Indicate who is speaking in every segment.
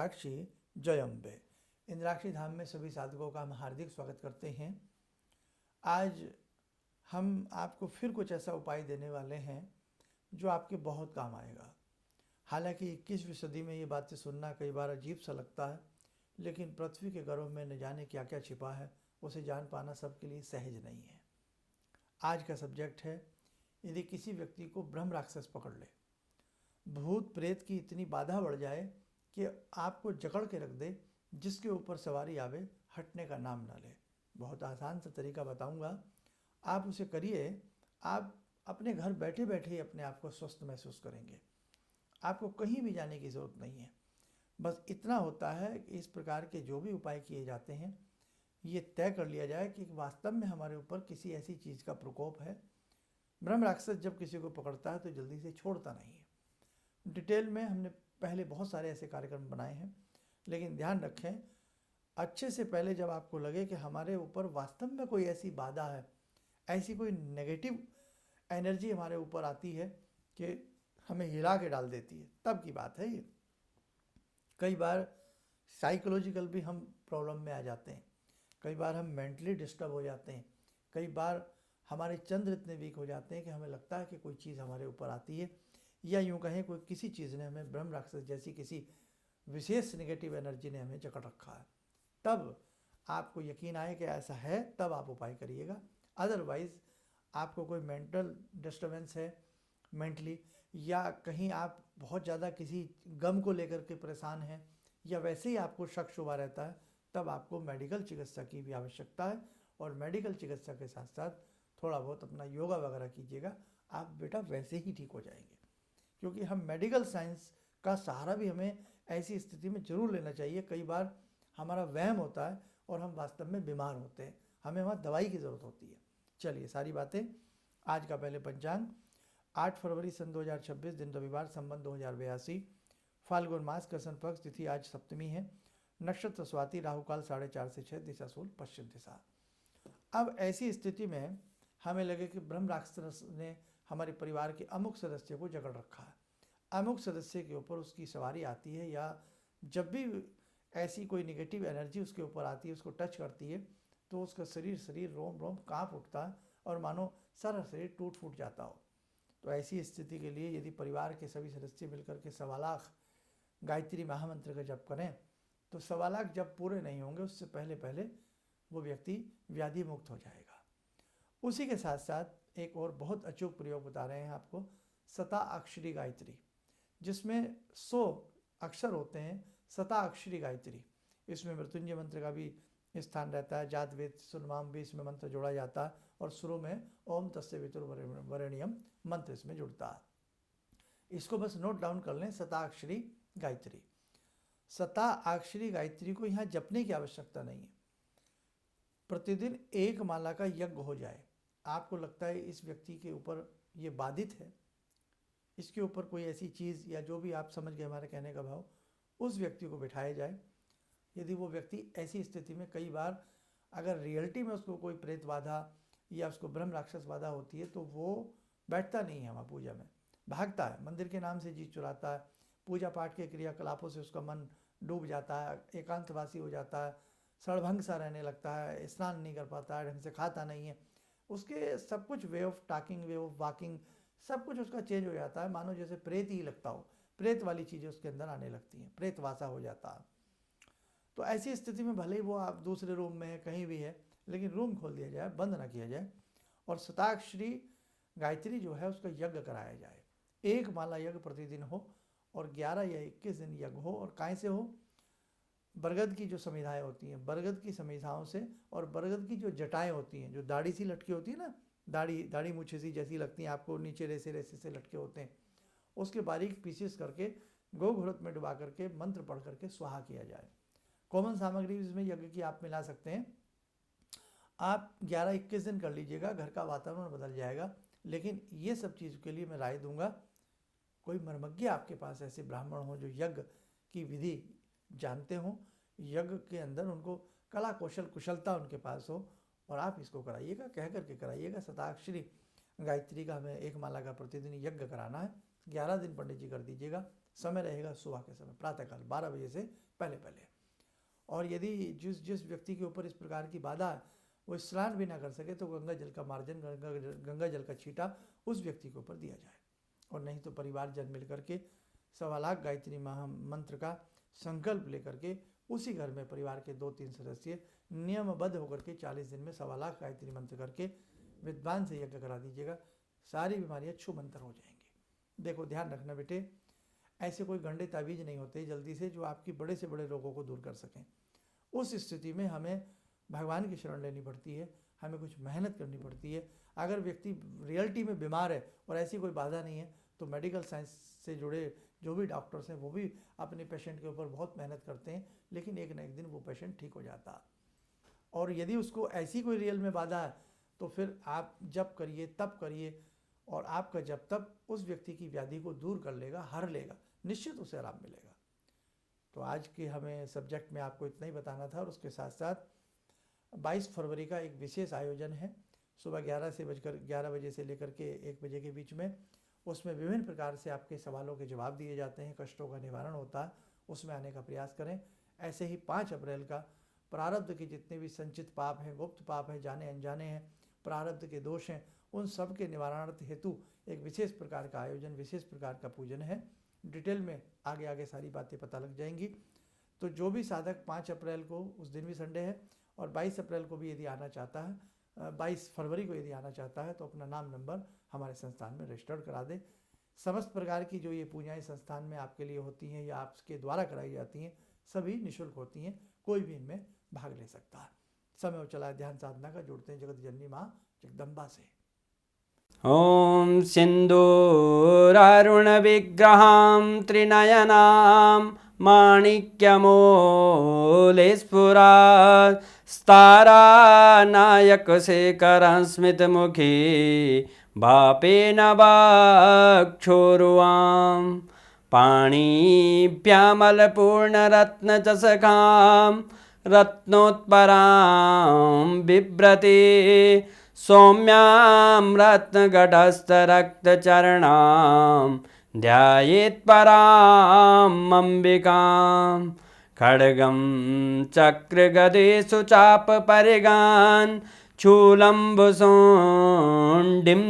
Speaker 1: इंद्राक्षी जय अम्बे। इंद्राक्षी धाम में सभी साधकों का हम हार्दिक स्वागत करते हैं। आज हम आपको फिर कुछ ऐसा उपाय देने वाले हैं जो आपके बहुत काम आएगा। हालांकि 21वीं सदी में ये बातें सुनना कई बार अजीब सा लगता है, लेकिन पृथ्वी के गर्भ में न जाने क्या क्या छिपा है, उसे जान पाना सबके लिए सहज नहीं है। आज का सब्जेक्ट है, यदि किसी व्यक्ति को ब्रह्म राक्षस पकड़ ले, भूत प्रेत की इतनी बाधा बढ़ जाए कि आपको जकड़ के रख दे, जिसके ऊपर सवारी आवे हटने का नाम ना ले। बहुत आसान सा तरीका बताऊंगा, आप उसे करिए। आप अपने घर बैठे बैठे ही अपने आप को स्वस्थ महसूस करेंगे। आपको कहीं भी जाने की ज़रूरत नहीं है। बस इतना होता है कि इस प्रकार के जो भी उपाय किए जाते हैं, ये तय कर लिया जाए कि वास्तव में हमारे ऊपर किसी ऐसी चीज़ का प्रकोप है। ब्रह्म राक्षस जब किसी को पकड़ता है तो जल्दी से छोड़ता नहीं है। डिटेल में हमने पहले बहुत सारे ऐसे कार्यक्रम बनाए हैं, लेकिन ध्यान रखें, अच्छे से पहले जब आपको लगे कि हमारे ऊपर वास्तव में कोई ऐसी बाधा है, ऐसी कोई नेगेटिव एनर्जी हमारे ऊपर आती है कि हमें हिला के डाल देती है, तब की बात है ये। कई बार साइकोलॉजिकल भी हम प्रॉब्लम में आ जाते हैं, कई बार हम मेंटली डिस्टर्ब हो जाते हैं, कई बार हमारे चंद्र इतने वीक हो जाते हैं कि हमें लगता है कि कोई चीज़ हमारे ऊपर आती है, या यूँ कहें कोई किसी चीज़ ने हमें, ब्रह्म राक्षस जैसी किसी विशेष नेगेटिव एनर्जी ने हमें जकड़ रखा है। तब आपको यकीन आए कि ऐसा है, तब आप उपाय करिएगा। अदरवाइज़ आपको कोई मेंटल डिस्टर्बेंस है मेंटली, या कहीं आप बहुत ज़्यादा किसी गम को लेकर के परेशान हैं, या वैसे ही आपको शक शुबा रहता है, तब आपको मेडिकल चिकित्सा की भी आवश्यकता है। और मेडिकल चिकित्सा के साथ साथ थोड़ा बहुत अपना योगा वगैरह कीजिएगा, आप बेटा वैसे ही ठीक हो जाएंगे। क्योंकि हम मेडिकल साइंस का सहारा भी हमें ऐसी स्थिति में ज़रूर लेना चाहिए। कई बार हमारा वहम होता है और हम वास्तव में बीमार होते हैं, हमें वहाँ दवाई की ज़रूरत होती है। चलिए सारी बातें। आज का पहले पंचांग, 8 फरवरी सन 2026, दिन रविवार, संवत 2082, फाल्गुन मास, कृष्ण पक्ष, तिथि आज सप्तमी है, नक्षत्र स्वाति, राहुकाल 4:30 से 6, दिशा सूल पश्चिम दिशा। अब ऐसी स्थिति में हमें लगे कि ब्रह्म राक्षस ने हमारे परिवार के अमुक सदस्य को जकड़ रखा है, अमुक सदस्य के ऊपर उसकी सवारी आती है, या जब भी ऐसी कोई निगेटिव एनर्जी उसके ऊपर आती है, उसको टच करती है, तो उसका शरीर रोम रोम काँप उठता है और मानो सारा शरीर टूट फूट जाता हो। तो ऐसी स्थिति के लिए यदि परिवार के सभी सदस्य मिलकर के 1.25 लाख गायत्री महामंत्र का जप करें, तो 1.25 लाख जब पूरे नहीं होंगे उससे पहले पहले वो व्यक्ति व्याधि मुक्त हो जाएगा। उसी के साथ साथ एक और बहुत अचूक प्रयोग बता रहे हैं आपको, 100 गायत्री, जिसमें 100 अक्षर होते हैं। 100 गायत्री, इसमें मृत्युंजय मंत्र का भी स्थान रहता है, जात वेद सुनमाम भी इसमें मंत्र जोड़ा जाता है, और शुरू में ओम तस्य वितुर्वरेण्यम मंत्र इसमें जुड़ता है। इसको बस नोट डाउन कर लें, 100 गायत्री। 100 गायत्री को यहाँ जपने की आवश्यकता नहीं है। प्रतिदिन 1 माला का यज्ञ हो जाए। आपको लगता है इस व्यक्ति के ऊपर ये बाधित है, इसके ऊपर कोई ऐसी चीज़, या जो भी आप समझ गए हमारे कहने का भाव, उस व्यक्ति को बिठाया जाए। यदि वो व्यक्ति ऐसी स्थिति में, कई बार अगर रियलिटी में उसको कोई प्रेत बाधा या उसको ब्रह्म राक्षस बाधा होती है, तो वो बैठता नहीं है वहाँ पूजा में, भागता है, मंदिर के नाम से जी चुराता है, पूजा पाठ के क्रियाकलापों से उसका मन डूब जाता है, एकांतवासी हो जाता है, सड़भंग सा रहने लगता है, स्नान नहीं कर पाता है, ढंग से खाता नहीं है, उसके सब कुछ way of talking, way of walking, सब कुछ उसका चेंज हो जाता है, मानो जैसे प्रेत ही लगता हो, प्रेत वाली चीज़ें उसके अंदर आने लगती हैं, प्रेत वासा हो जाता है। तो ऐसी स्थिति में भले ही वो आप दूसरे रूम में है, कहीं भी है, लेकिन रूम खोल दिया जाए, बंद ना किया जाए, और 100 गायत्री जो है उसका यज्ञ कराया जाए। 1 माला यज्ञ प्रतिदिन हो, और 11 या 21 दिन यज्ञ हो। और काहे से हो? बरगद की जो समिधाएँ होती हैं, बरगद की समिधाओं से, और बरगद की जो जटाएँ होती हैं, जो दाढ़ी सी लटकी होती है ना, दाढ़ी मूछे सी जैसी लगती हैं आपको, नीचे रेसे रेसे से लटके होते हैं, उसके बारीक पीसेस करके गौ घृत में डुबा करके मंत्र पढ़ करके स्वाहा किया जाए। कॉमन सामग्री इसमें यज्ञ की आप मिला सकते हैं। आप 11-21 दिन कर लीजिएगा, घर का वातावरण बदल जाएगा। लेकिन ये सब चीज़ के लिए मैं राय दूंगा, कोई मर्मज्ञ आपके पास ऐसे ब्राह्मण हो जो यज्ञ की विधि जानते हों, यज्ञ के अंदर उनको कला कौशल कुशलता उनके पास हो, और आप इसको कराइएगा, कह करके कराइएगा। 100 गायत्री का हमें 1 माला का प्रतिदिन यज्ञ कराना है, 11 दिन पंडित जी कर दीजिएगा। समय रहेगा सुबह के समय, प्रातःकाल 12 बजे से पहले पहले। और यदि जिस व्यक्ति के ऊपर इस प्रकार की बाधा है वो स्नान भी ना कर सके तो गंगा जल का मार्जन, गंगा जल का छींटा उस व्यक्ति के ऊपर दिया जाए। और नहीं तो परिवार जन मिल करके 1.25 लाख गायत्री मंत्र का संकल्प लेकर के उसी घर में परिवार के 2-3 सदस्य नियमबद्ध होकर के 40 दिन में 1.25 लाख गायत्री मंत्र करके विद्वान से यज्ञ करा दीजिएगा। सारी बीमारियां छूमंतर हो जाएंगी। देखो ध्यान रखना बेटे, ऐसे कोई गंडे तावीज नहीं होते जल्दी से जो आपकी बड़े से बड़े रोगों को दूर कर सकें। उस स्थिति में हमें भगवान की शरण लेनी पड़ती है, हमें कुछ मेहनत करनी पड़ती है। अगर व्यक्ति रियलिटी में बीमार है और ऐसी कोई बाधा नहीं है तो मेडिकल साइंस से जुड़े जो भी डॉक्टर्स हैं वो भी अपने पेशेंट के ऊपर बहुत मेहनत करते हैं, लेकिन एक न एक दिन वो पेशेंट ठीक हो जाता है। और यदि उसको ऐसी कोई रियल में बाधा है तो फिर आप जब करिए तब करिए, और आपका जब तब उस व्यक्ति की व्याधि को दूर कर लेगा, हर लेगा, निश्चित उसे आराम मिलेगा। तो आज के हमें सब्जेक्ट में आपको इतना ही बताना था। और उसके साथ साथ 22 फरवरी का एक विशेष आयोजन है सुबह 11 बजे से लेकर के 1 बजे के बीच में। उसमें विभिन्न प्रकार से आपके सवालों के जवाब दिए जाते हैं, कष्टों का निवारण होता है, उसमें आने का प्रयास करें। ऐसे ही 5 अप्रैल का प्रारब्ध के जितने भी संचित पाप हैं, गुप्त पाप हैं, जाने अनजाने हैं, प्रारब्ध के दोष हैं, उन सब के निवारणार्थ हेतु एक विशेष प्रकार का आयोजन, विशेष प्रकार का पूजन है। डिटेल में आगे आगे सारी बातें पता लग जाएंगी। तो जो भी साधक 5 अप्रैल को, उस दिन भी संडे है, और 22 अप्रैल को भी यदि आना चाहता है, 22 फरवरी को यदि आना चाहता है तो अपना नाम नंबर हमारे संस्थान में रजिस्टर्ड करा दे। समस्त प्रकार की जो ये पूजाएं संस्थान में आपके लिए होती हैं या आपके द्वारा कराई जाती हैं, सभी निःशुल्क होती हैं, कोई भी इनमें भाग ले सकता है। समय और चला ध्यान साधना का जुड़ते हैं जगत जननी माँ जगदम्बा से।
Speaker 2: ॐ सिन्दूरारुणविग्रहां त्रिनयनां माणिक्यमूलस्फुरात् स्तारानायकशेखरं स्मितमुखी वापेन वाक्षोरुवां पाणिभ्यामलपूर्णरत्नचषकां रत्नोत्परां बिभ्रति सौम्यां रत्नघटस्थरक्तचरणां ध्यायेत्परामम्बिकां खड्गं चक्रगदेषु चापपरिगान् शूलम्बुशुण्डिं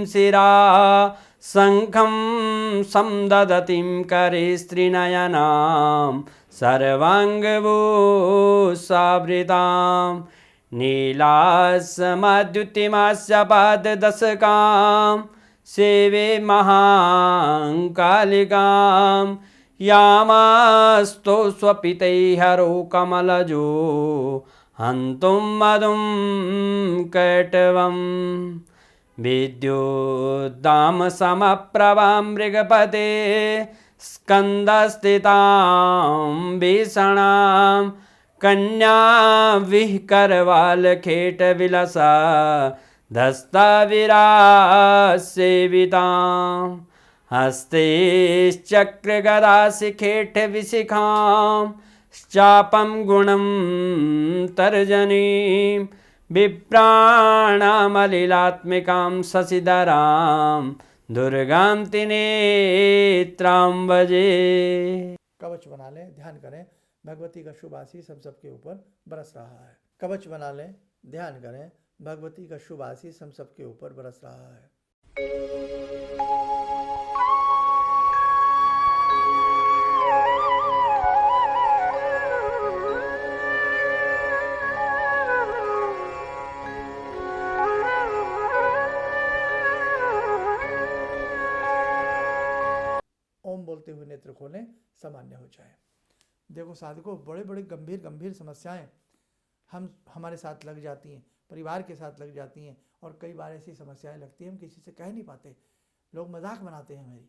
Speaker 2: शिरा शङ्खं संदधतीं करे स्त्रीनयनां सर्वाङ्गभूषावृतां नीलासमद्युतिमास्य पाददशकां सेवे महाकालिकां यामास्तो स्वपितैहरो कमलजो हन्तुं मधुं कैटवम् विद्युद्दामसमप्रभां मृगपते स्कन्दस्थितां भीषणां कन्या विहकरवालखेटविलसा धस्ताविरासेवितां हस्तेश्चक्रगदाशिखेटविशिखां चापं गुणं तर्जनीं विप्राणामलिलात्मिकां शशिधरां दुर्गां त्रिनेत्रां भजे।
Speaker 1: कवच बना लें, ध्यान करें, भगवती का शुभ आशीष हम सबके ऊपर बरस रहा है। कवच बना लें, ध्यान करें, भगवती का शुभ आशीष हम सबके ऊपर बरस रहा है। ओम बोलते हुए नेत्र खोलें, सामान्य हो जाए। देखो साधकों, बड़े बड़े गंभीर समस्याएं हमारे साथ लग जाती हैं, परिवार के साथ लग जाती हैं, और कई बार ऐसी समस्याएं लगती हैं हम किसी से कह नहीं पाते, लोग मजाक बनाते हैं हमारी।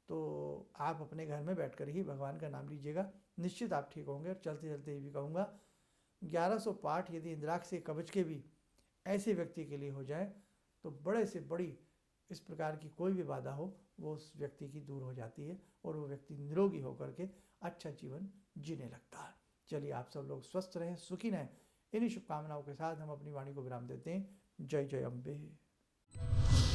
Speaker 1: तो आप अपने घर में बैठकर ही भगवान का नाम लीजिएगा, निश्चित आप ठीक होंगे। और चलते चलते ये भी कहूँगा, 1100 पाठ यदि इंद्राक्ष कवच के भी ऐसे व्यक्ति के लिए हो जाए तो बड़े से बड़ी इस प्रकार की कोई भी बाधा हो वो उस व्यक्ति की दूर हो जाती है और वो व्यक्ति निरोगी होकर के अच्छा जीवन जीने लगता है। चलिए, आप सब लोग स्वस्थ रहें, सुखी रहें। इन्हीं शुभकामनाओं के साथ हम अपनी वाणी को विराम देते हैं। जय जय अम्बे।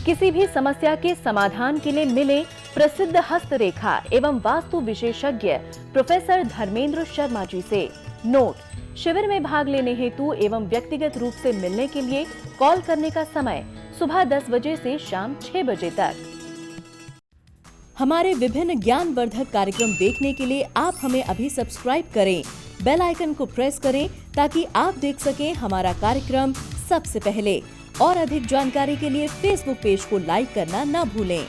Speaker 3: किसी भी समस्या के समाधान के लिए मिले प्रसिद्ध हस्तरेखा एवं वास्तु विशेषज्ञ प्रोफेसर धर्मेंद्र शर्मा जी से। नोट: शिविर में भाग लेने हेतु एवं व्यक्तिगत रूप से मिलने के लिए कॉल करने का समय सुबह 10 बजे से शाम 6 बजे तक। हमारे विभिन्न ज्ञानवर्धक कार्यक्रम देखने के लिए आप हमें अभी सब्सक्राइब करें, बेल आइकन को प्रेस करें ताकि आप देख सकें हमारा कार्यक्रम सबसे पहले। और अधिक जानकारी के लिए फेसबुक पेज को लाइक करना न भूलें।